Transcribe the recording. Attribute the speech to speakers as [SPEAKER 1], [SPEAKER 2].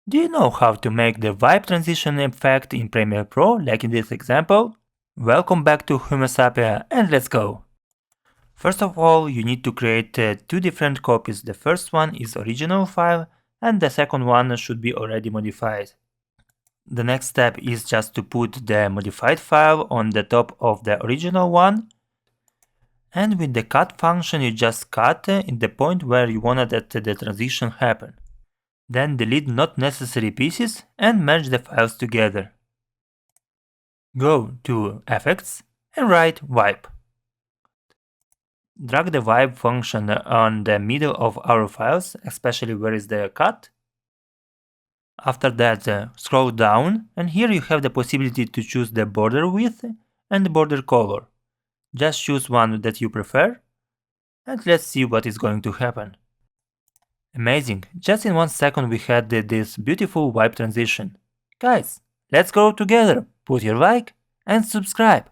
[SPEAKER 1] Do you know how to make the wipe transition effect in Premiere Pro, like in this example? Welcome back to Humosapia, and let's go! First of all, you need to create two different copies. The first one is original file, and the second one should be already modified. The next step is just to put the modified file on the top of the original one. And with the cut function, you just cut in the point where you wanted that the transition happen. Then delete not necessary pieces and merge the files together. Go to Effects and write Wipe. Drag the wipe function on the middle of our files, especially where is the cut. After that, scroll down, and here you have the possibility to choose the border width and the border color. Just choose one that you prefer, and let's see what is going to happen. Amazing, just in 1 second we had this beautiful wipe transition. Guys, let's grow together, put your like and subscribe.